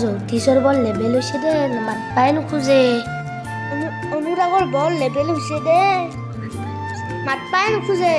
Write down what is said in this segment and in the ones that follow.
জ্যোতিষৰ বৰ লেবেল হৈছে দে মাতবাই নোখোজে অনুৰাগৰ বৰ লেবেল হৈছে দে মাতবাই নোখোজে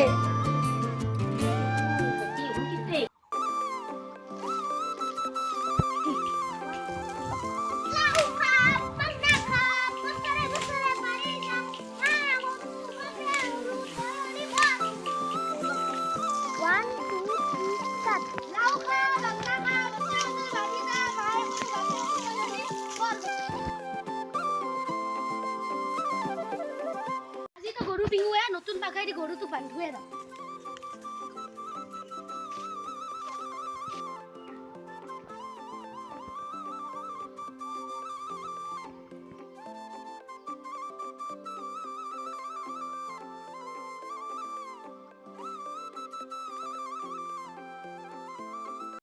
গৰু বিহুৱে নতুন পাঘাই দি গৰুটো বান্ধোৱে